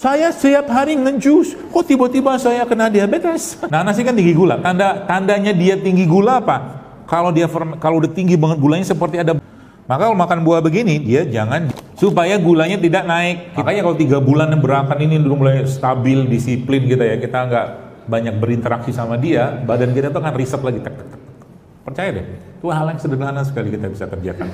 Saya setiap hari ngejus, kok tiba-tiba saya kena diabetes? Nanas ini kan tinggi gula. Tandanya dia tinggi gula apa? Kalau udah tinggi banget gulanya seperti ada. Maka kalau makan buah begini, dia jangan, supaya gulanya tidak naik. Makanya kalau 3 bulan berakan ini udah mulai stabil, disiplin gitu ya, kita nggak banyak berinteraksi sama dia, badan kita tuh akan reset lagi. Percaya deh, itu hal yang sederhana sekali kita bisa kerjakan.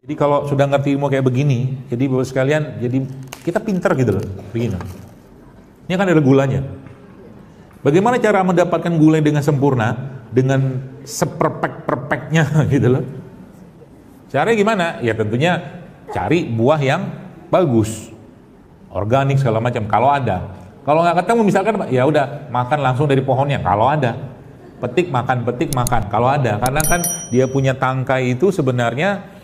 Jadi kalau sudah ngerti ilmu kayak begini, jadi Bapak sekalian, jadi kita pintar gitu loh, begini. Ini kan ada gulanya. Bagaimana cara mendapatkan gula dengan sempurna, dengan seperfect-perfectnya gitu loh. Caranya gimana? Ya tentunya cari buah yang bagus, organik segala macam. Kalau ada, kalau nggak ketemu misalkan, ya udah makan langsung dari pohonnya. Kalau ada, petik makan. Kalau ada, karena kan dia punya tangkai itu sebenarnya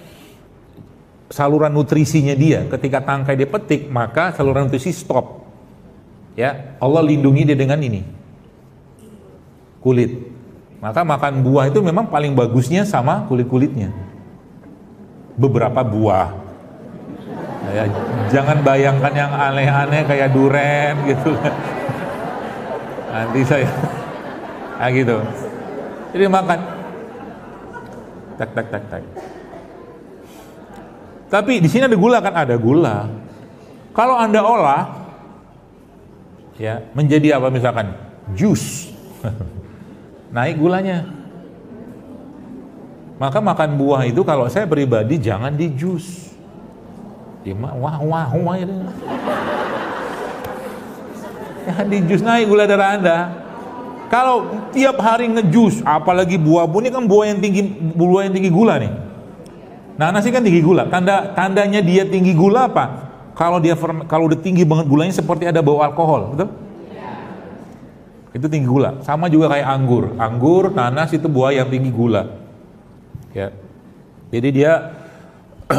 saluran nutrisinya dia. Ketika tangkai dia petik, maka saluran nutrisi stop. Ya, Allah lindungi dia dengan ini, kulit. Maka makan buah itu memang paling bagusnya sama kulit-kulitnya. Beberapa buah. Ya, jangan bayangkan yang aneh-aneh kayak duren gitu. Nanti saya, gitu. Jadi makan, tak. Tapi di sini ada gula kan? Ada gula. Kalau Anda olah, ya menjadi apa misalkan? Jus. Naik gulanya. Maka makan buah itu kalau saya pribadi jangan di jus. Wah itu. Ya di jus naik gula darah Anda. Kalau tiap hari ngejus, apalagi buah ini kan buah yang tinggi gula nih. Nanas ini kan tinggi gula. Tandanya dia tinggi gula apa? Kalau udah tinggi banget gulanya seperti ada bau alkohol, betul? Itu tinggi gula. Sama juga kayak anggur. Anggur, nanas itu buah yang tinggi gula. Ya. Jadi dia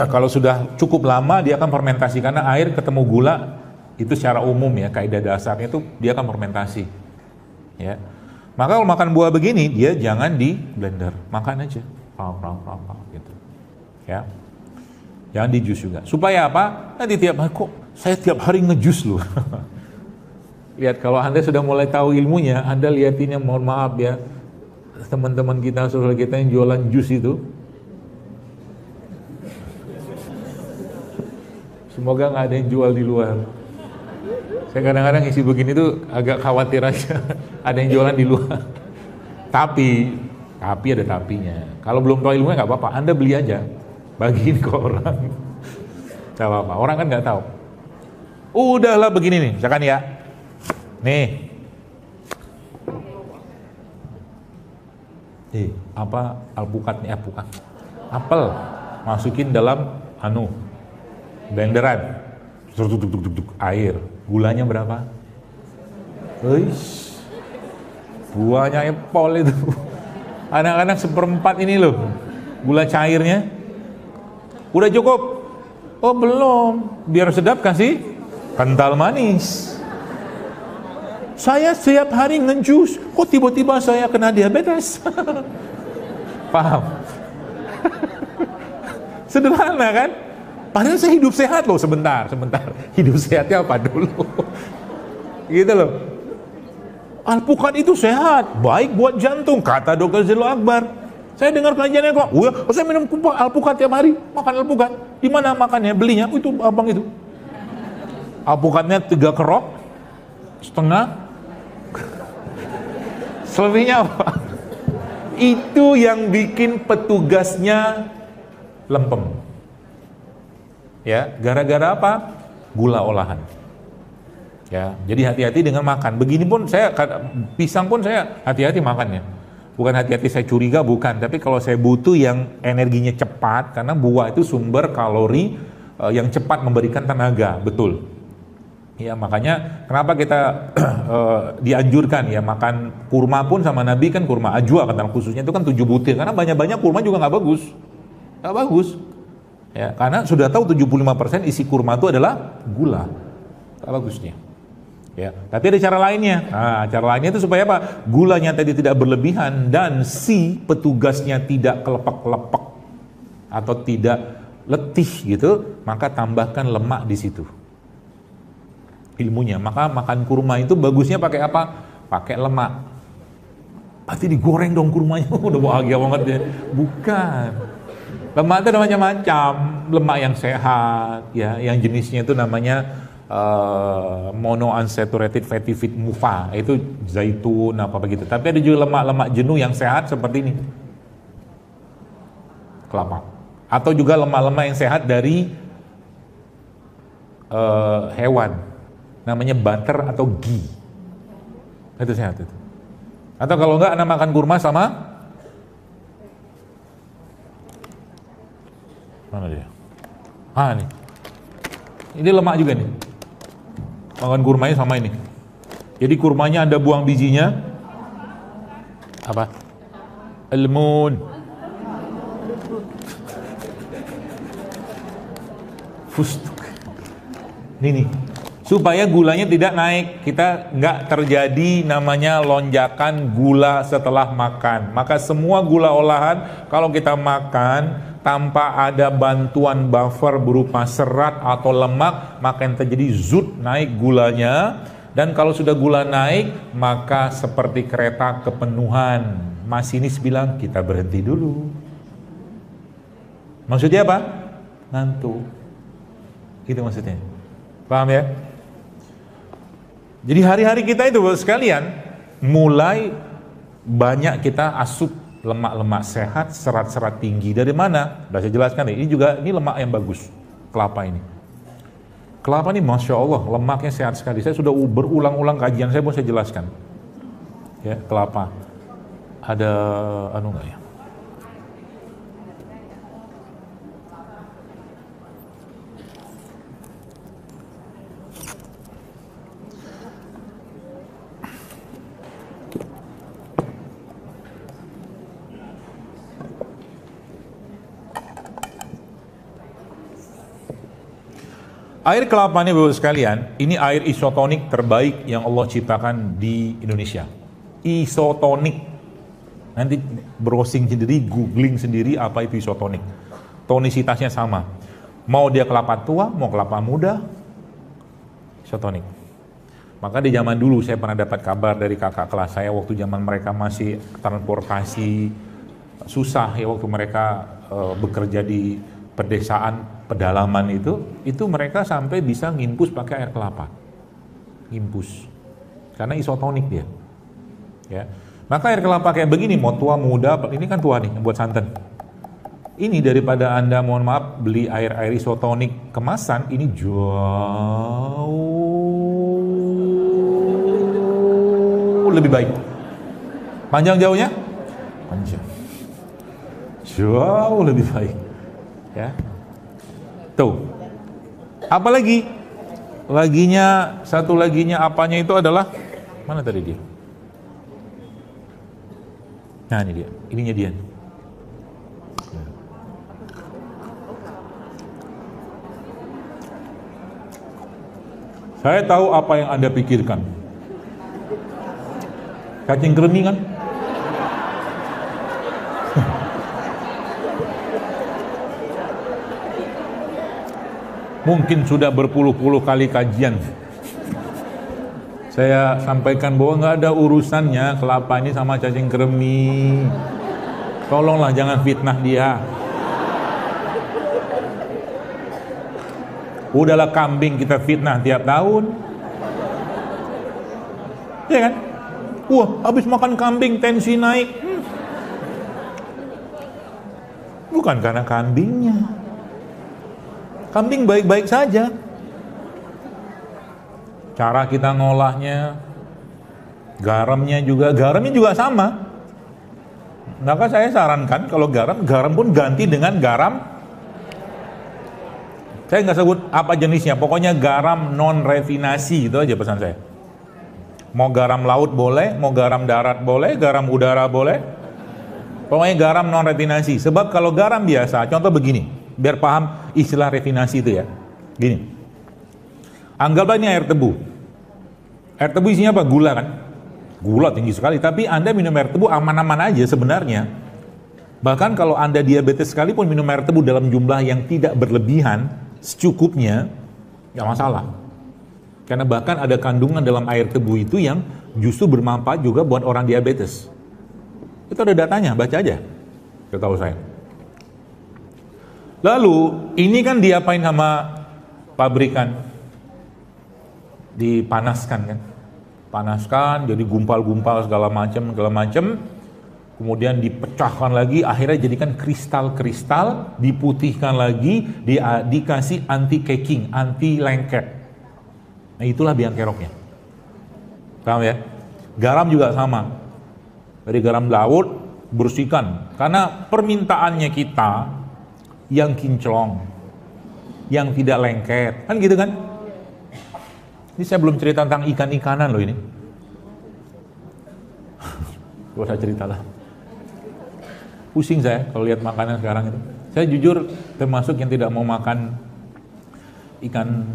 kalau sudah cukup lama dia akan fermentasi, karena air ketemu gula itu secara umum ya, kaidah dasarnya itu dia akan fermentasi. Ya. Maka kalau makan buah begini dia jangan di blender, makan aja. Gitu. Ya. Jangan di jus juga. Supaya apa? Nanti tiap hari, kok saya tiap hari ngejus loh. Lihat, kalau Anda sudah mulai tahu ilmunya, Anda lihatinnya, mohon maaf ya, teman-teman kita, saudara kita yang jualan jus itu, semoga nggak ada yang jual di luar. Saya kadang-kadang isi begini tuh agak khawatir aja, ada yang jualan di luar. Tapi ada tapinya. Kalau belum tahu ilmunya nggak apa-apa, Anda beli aja, bagiin ke orang. Nggak apa-apa, orang kan nggak tahu. Udahlah begini nih, misalkan ya, nih, apa alpukat nih, apel, masukin dalam blenderan, air, gulanya berapa? Buahnya apel itu, anak-anak 1/4 ini loh, gula cairnya, udah cukup? Oh belum, biar sedap kasih kental manis. Saya setiap hari ngejus, kok tiba-tiba saya kena diabetes? Paham? Sederhana kan? Padahal saya hidup sehat loh, sebentar. Hidup sehatnya apa dulu? Gitu loh. Alpukat itu sehat, baik buat jantung, kata Dr. Zelo Akbar. Saya dengar kajiannya kok, saya minum alpukat tiap hari, makan alpukat. Di mana makannya? Belinya? Itu abang itu. Alpukatnya 3 kerok, setengah. Selebihnya apa? Itu yang bikin petugasnya lempem. Ya, gara-gara apa? Gula olahan. Ya, jadi hati-hati dengan makan. Begini pun pisang pun saya hati-hati makannya. Bukan hati-hati saya curiga, bukan. Tapi kalau saya butuh yang energinya cepat, karena buah itu sumber kalori yang cepat memberikan tenaga, betul. Ya, makanya kenapa kita dianjurkan ya makan kurma pun sama Nabi kan, kurma ajwa kata khususnya itu kan 7 butir, karena banyak-banyak kurma juga nggak bagus. Ya, karena sudah tahu 75% isi kurma itu adalah gula, nggak bagusnya. Ya, tapi ada cara lainnya. Nah, cara lainnya itu supaya apa? Gulanya tadi tidak berlebihan dan si petugasnya tidak kelepek-kelepek atau tidak letih gitu, maka tambahkan lemak di situ. Ilmunya, maka makan kurma itu bagusnya pakai apa? Pakai lemak. Pasti digoreng dong kurmanya, udah bahagia banget ya. Bukan. Lemak itu ada macam-macam. Lemak yang sehat, ya, yang jenisnya itu namanya monounsaturated fatty acid MUFA, itu zaitun apa begitu. Tapi ada juga lemak-lemak jenuh yang sehat seperti ini, kelapa. Atau juga lemak-lemak yang sehat dari hewan, namanya butter atau ghee, itu sehat itu. Atau kalau enggak, Anda makan kurma sama mana dia? Nih, ini lemak juga nih. Makan kurmanya sama ini. Jadi kurmanya Anda buang bijinya. Apa? Almond. Fustuk. Ini nih. Supaya gulanya tidak naik. Kita nggak terjadi namanya lonjakan gula setelah makan. Maka semua gula olahan kalau kita makan tanpa ada bantuan buffer berupa serat atau lemak, maka yang terjadi zut, naik gulanya. Dan kalau sudah gula naik, maka seperti kereta kepenuhan. Masinis bilang, kita berhenti dulu. Maksudnya apa? Ngantuk. Itu maksudnya. Paham ya? Jadi hari-hari kita itu sekalian, mulai banyak kita asup lemak-lemak sehat, serat-serat tinggi. Dari mana? Sudah saya jelaskan ya. Ini lemak yang bagus, kelapa ini. Kelapa ini Masya Allah, lemaknya sehat sekali. Saya sudah berulang-ulang kajian saya pun saya jelaskan. Ya, kelapa. Ada enggak ya? Air kelapa ini Bapak sekalian, ini air isotonik terbaik yang Allah ciptakan di Indonesia. Isotonik. Nanti browsing sendiri, googling sendiri apa itu isotonik. Tonisitasnya sama. Mau dia kelapa tua, mau kelapa muda, isotonik. Maka di zaman dulu saya pernah dapat kabar dari kakak kelas saya waktu zaman mereka masih transportasi susah ya, waktu mereka bekerja di pedesaan, pedalaman itu mereka sampai bisa ngimpus pakai air kelapa. Ngimpus. Karena isotonik dia. Ya. Maka air kelapa kayak begini, mau tua, muda, ini kan tua nih, buat santan. Ini daripada Anda, mohon maaf, beli air-air isotonik kemasan, ini jauh lebih baik. Panjang jauhnya? Panjang. Jauh lebih baik. Ya. Tuh. Apalagi? Satu laginya apanya itu adalah, mana tadi dia? Nah ini dia, ininya dia. Saya tahu apa yang Anda pikirkan. Cacing kremi kan? Mungkin sudah berpuluh-puluh kali kajian saya sampaikan bahwa nggak ada urusannya kelapa ini sama cacing kremi. Tolonglah jangan fitnah dia. Udahlah kambing kita fitnah tiap tahun. Ya kan? Wah, habis makan kambing tensi naik. Bukan karena kambingnya. Kambing baik-baik saja. Cara kita ngolahnya, garamnya juga sama. Maka saya sarankan kalau garam pun ganti dengan garam. Saya nggak sebut apa jenisnya, pokoknya garam non refinasi, itu aja pesan saya. Mau garam laut boleh, mau garam darat boleh, garam udara boleh. Pokoknya garam non refinasi. Sebab kalau garam biasa, contoh begini, biar paham istilah refinasi itu ya. Gini. Anggaplah ini air tebu. Air tebu isinya apa? Gula kan? Gula tinggi sekali, tapi Anda minum air tebu aman-aman aja sebenarnya. Bahkan kalau Anda diabetes sekalipun minum air tebu dalam jumlah yang tidak berlebihan, secukupnya, nggak masalah. Karena bahkan ada kandungan dalam air tebu itu yang justru bermanfaat juga buat orang diabetes. Itu ada datanya, baca aja. Setahu saya. Lalu, ini kan diapain sama pabrikan? Dipanaskan kan? Panaskan, jadi gumpal-gumpal segala macam. Kemudian dipecahkan lagi, akhirnya jadikan kristal-kristal, diputihkan lagi, dikasih anti-caking, anti-lengket. Nah itulah biang keroknya. Paham ya? Garam juga sama. Dari garam laut, bersihkan. Karena permintaannya kita yang kinclong, yang tidak lengket. Kan gitu kan? Ini saya belum cerita tentang ikan-ikanan loh ini. Gak usah cerita lah. Pusing saya kalau lihat makanan sekarang itu. Saya jujur termasuk yang tidak mau makan ikan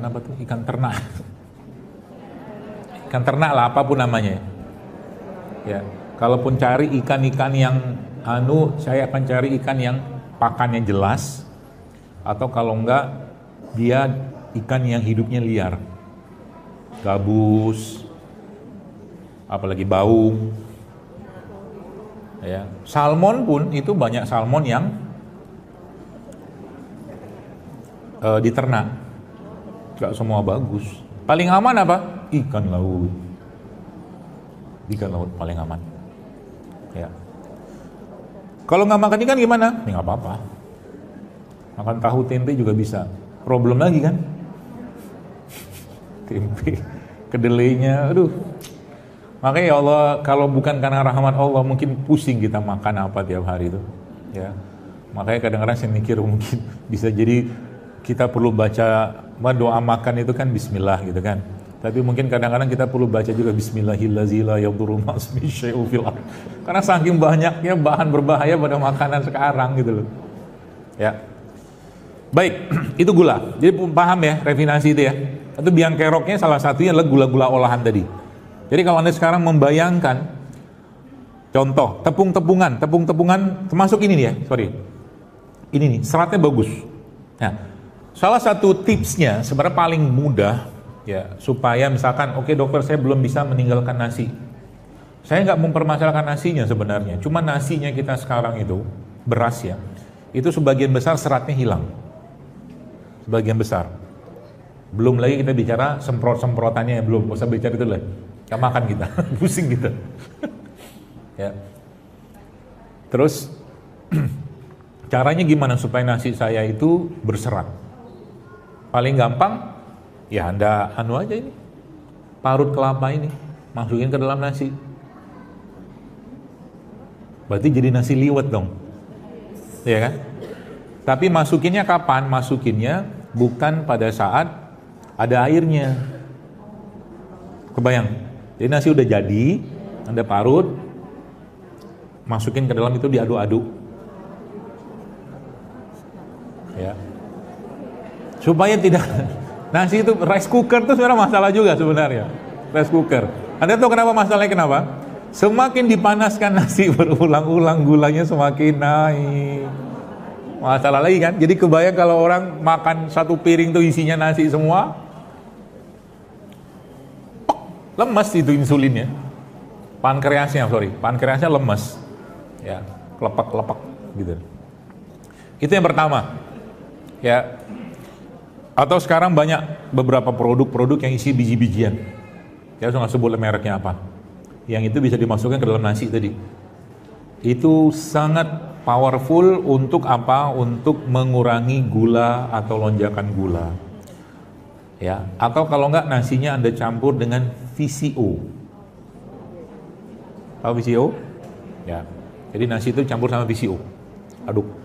apa tuh? Ikan ternak. Ikan ternak lah, apapun namanya. Ya, kalaupun cari ikan-ikan yang saya akan cari ikan yang pakannya jelas, atau kalau enggak dia ikan yang hidupnya liar. Gabus, apalagi baung. Ya, salmon pun itu banyak salmon yang diternak. Gak semua bagus. Paling aman apa? Ikan laut. Ikan laut paling aman. Ya. Kalau nggak makan ikan gimana? Ya nggak apa-apa. Makan tahu tempe juga bisa. Problem lagi kan? Tempe, kedelainya, aduh. Makanya ya Allah, kalau bukan karena rahmat Allah, mungkin pusing kita makan apa tiap hari itu. Ya. Makanya kadang-kadang saya mikir mungkin bisa jadi kita perlu baca doa makan itu kan bismillah gitu kan. Tapi mungkin kadang-kadang kita perlu baca juga bismillahirrahmanirrahim. Karena saking banyaknya bahan berbahaya pada makanan sekarang gitu loh. Ya. Baik, itu gula. Jadi paham ya refinasi itu ya. Itu biang keroknya salah satunya adalah gula-gula olahan tadi. Jadi kalau Anda sekarang membayangkan contoh tepung-tepungan termasuk ini nih ya, sorry. Ini nih, seratnya bagus. Nah, salah satu tipsnya sebenarnya paling mudah ya supaya misalkan oke, dokter saya belum bisa meninggalkan nasi. Saya nggak mempermasalahkan nasinya sebenarnya. Cuma nasinya kita sekarang itu beras ya. Itu sebagian besar seratnya hilang. Sebagian besar. Belum lagi kita bicara semprot-semprotannya belum. Nggak usah bicara itu lah. Nggak makan kita, pusing kita. Ya. Terus caranya gimana supaya nasi saya itu berserat? Paling gampang, ya Anda aja ini, parut kelapa ini, masukin ke dalam nasi. Berarti jadi nasi liwet dong, ya kan? Tapi masukinnya kapan? Masukinnya bukan pada saat ada airnya. Kebayang? Jadi nasi udah jadi, Anda parut, masukin ke dalam itu diaduk-aduk. Ya. Supaya tidak, nasi itu rice cooker itu sebenarnya masalah juga sebenarnya. Rice cooker. Anda tahu kenapa masalahnya kenapa? Semakin dipanaskan nasi berulang-ulang gulanya semakin naik. Masalah lagi kan? Jadi kebayang kalau orang makan satu piring tuh isinya nasi semua, lemas itu insulinnya. Pankreasnya lemas. Ya, kelepak-kelepak gitu. Itu yang pertama. Ya. Atau sekarang banyak beberapa produk-produk yang isi biji-bijian. Ya, saya nggak sebut mereknya apa. Yang itu bisa dimasukkan ke dalam nasi tadi. Itu sangat powerful untuk apa? Untuk mengurangi gula atau lonjakan gula. Ya, atau kalau enggak nasinya Anda campur dengan VCO. Tahu VCO? Ya. Jadi nasi itu campur sama VCO. Aduk.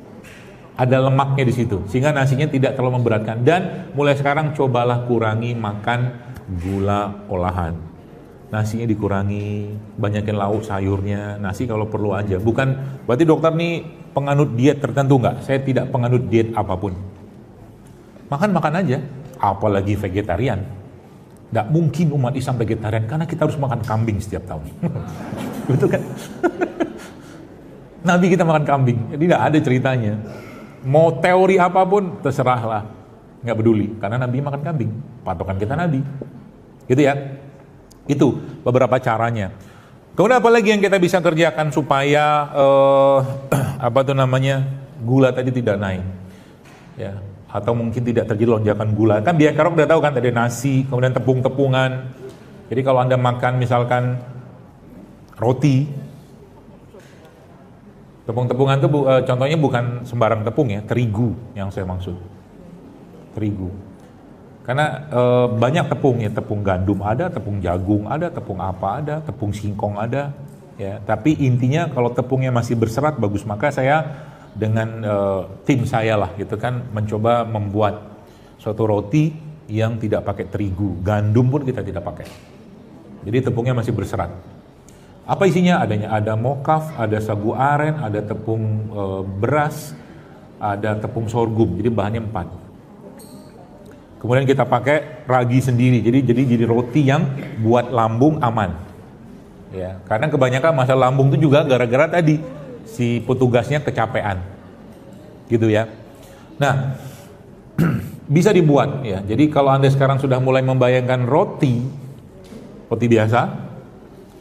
Ada lemaknya di situ sehingga nasinya tidak terlalu memberatkan. Dan mulai sekarang cobalah kurangi makan gula olahan. Nasinya dikurangi, banyakin lauk sayurnya, nasi kalau perlu aja. Bukan berarti dokter nih penganut diet tertentu enggak? Saya tidak penganut diet apapun. Makan aja. apalagi vegetarian. Nggak mungkin umat Islam vegetarian, karena kita harus makan kambing setiap tahun. Betul kan? Nabi kita makan kambing, jadi nggak ada ceritanya. Mau teori apapun, terserahlah. Nggak peduli, karena Nabi makan kambing. Patokan kita Nabi. Gitu ya. Itu beberapa caranya. Kemudian apa lagi yang kita bisa kerjakan supaya gula tadi tidak naik, ya, atau mungkin tidak terjadi lonjakan gula. Kan biaya karok udah tahu kan, ada nasi, kemudian tepung-tepungan. Jadi kalau Anda makan misalkan roti, tepung-tepungan itu contohnya bukan sembarang tepung ya, terigu yang saya maksud, terigu. Karena banyak tepung ya, tepung gandum ada, tepung jagung ada, tepung apa ada, tepung singkong ada, ya. Tapi intinya kalau tepungnya masih berserat bagus, maka saya dengan tim saya lah gitu kan mencoba membuat suatu roti yang tidak pakai terigu, gandum pun kita tidak pakai. Jadi tepungnya masih berserat. Apa isinya? Ada mokaf, ada sagu aren, ada tepung beras, ada tepung sorghum. Jadi bahannya 4. Kemudian kita pakai ragi sendiri, jadi roti yang buat lambung aman, ya. Karena kebanyakan masalah lambung itu juga gara-gara tadi si petugasnya kecapean, gitu ya. Nah, bisa dibuat, ya. Jadi kalau Anda sekarang sudah mulai membayangkan roti biasa,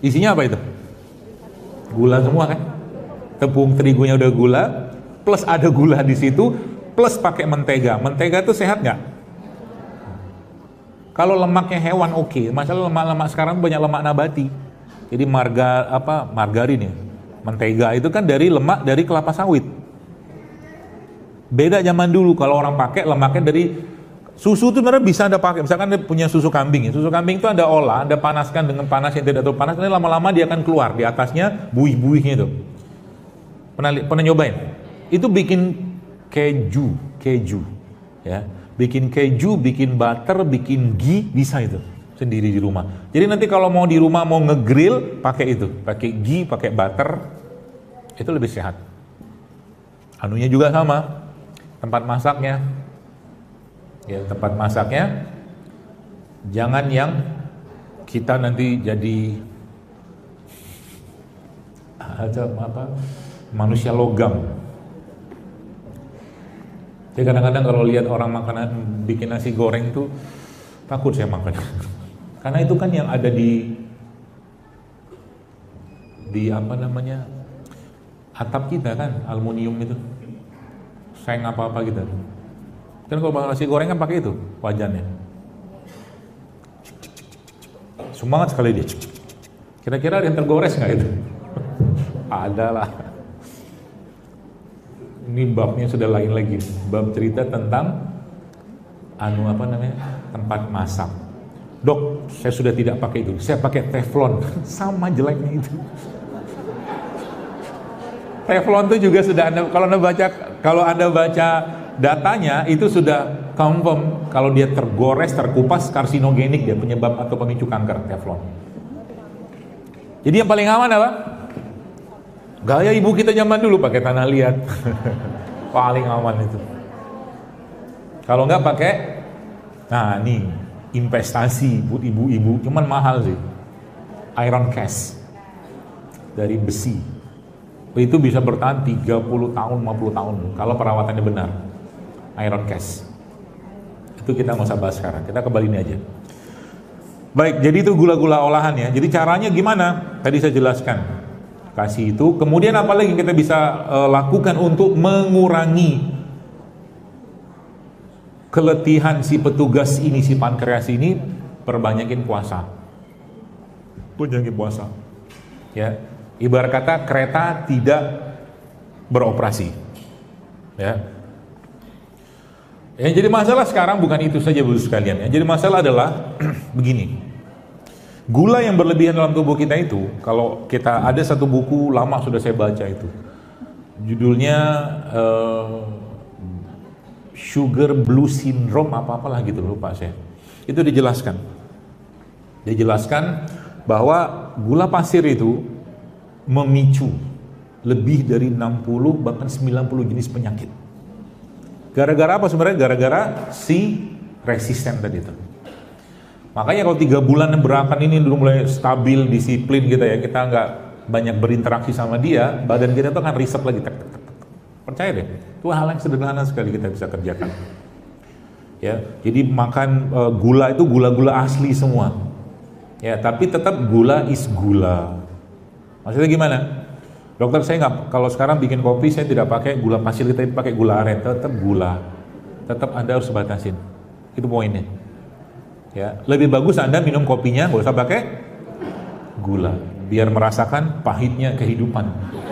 isinya apa itu? Gula semua kan? Tepung terigunya udah gula, plus ada gula di situ, plus pakai mentega. Mentega itu sehat nggak? Kalau lemaknya hewan oke. Masalah lemak-lemak sekarang banyak lemak nabati. Jadi margarin ya. Mentega itu kan dari lemak dari kelapa sawit. Beda zaman dulu, kalau orang pakai lemaknya dari susu itu sebenarnya bisa Anda pakai. Misalkan Anda punya susu kambing ya. Susu kambing itu Anda olah, Anda panaskan dengan panas yang tidak terlalu panas, nanti lama-lama dia akan keluar di atasnya buih-buihnya itu. Pernah nyobain? Itu bikin keju ya. Bikin keju, bikin butter, bikin ghee, bisa itu sendiri di rumah. Jadi nanti kalau mau di rumah mau ngegrill, pakai itu, pakai ghee, pakai butter, itu lebih sehat. Anunya juga sama, tempat masaknya, ya tempat masaknya, jangan yang kita nanti jadi manusia logam. Jadi kadang-kadang kalau lihat orang makanan bikin nasi goreng tuh takut saya makan. Karena itu kan yang ada di atap kita kan, aluminium itu. Seng apa-apa gitu. Kan kalau makan nasi goreng kan pakai itu wajannya. Semangat sekali dia. Kira-kira ada yang tergores nggak itu? Ada lah. Ini babnya sudah lain lagi, bab cerita tentang tempat masak. Dok, saya sudah tidak pakai itu, saya pakai teflon. Sama jeleknya itu. Teflon itu juga sudah kalau Anda baca datanya itu sudah confirm kalau dia tergores, terkupas, karsinogenik, dia penyebab atau pemicu kanker, teflon. Jadi yang paling aman apa? Gaya ibu kita zaman dulu pakai tanah liat. Paling aman itu. Kalau nggak pakai, nah nih investasi buat ibu-ibu, cuman mahal sih. Iron cast dari besi. Itu bisa bertahan 30 tahun, 50 tahun kalau perawatannya benar. Iron cast. Itu kita nggak usah bahas sekarang. Kita kembali ini aja. Baik, jadi itu gula-gula olahan ya. Jadi caranya gimana? Tadi saya jelaskan. Kasih itu, kemudian apa lagi yang kita bisa lakukan untuk mengurangi keletihan si petugas ini, si pankreas ini? Perbanyakin puasa. Banyakin puasa. Ya, ibarat kata kereta tidak beroperasi. Ya. Yang jadi masalah sekarang bukan itu saja Bapak sekalian. Yang jadi masalah adalah begini. Gula yang berlebihan dalam tubuh kita itu, kalau kita ada satu buku lama sudah saya baca itu, judulnya Sugar Blue Syndrome apa-apalah gitu, lupa saya. Itu dijelaskan bahwa gula pasir itu memicu lebih dari 60 bahkan 90 jenis penyakit. Gara-gara apa sebenarnya? Gara-gara si resisten tadi itu. Makanya kalau 3 bulan berakan ini dulu mulai stabil, disiplin gitu ya, kita nggak banyak berinteraksi sama dia, badan kita tuh akan reset lagi. Percaya deh, itu hal yang sederhana sekali kita bisa kerjakan. Ya, jadi makan gula itu gula-gula asli semua. Ya, tapi tetap gula is gula. Maksudnya gimana? Dokter, saya nggak, kalau sekarang bikin kopi saya tidak pakai gula pasir, kita pakai gula aren, tetap gula. Tetap Anda harus batasin. Itu poinnya. Ya, lebih bagus Anda minum kopinya nggak usah pakai gula, biar merasakan pahitnya kehidupan.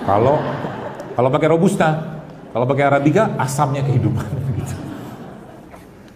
Kalau pakai robusta, kalau pakai arabica, asamnya kehidupan.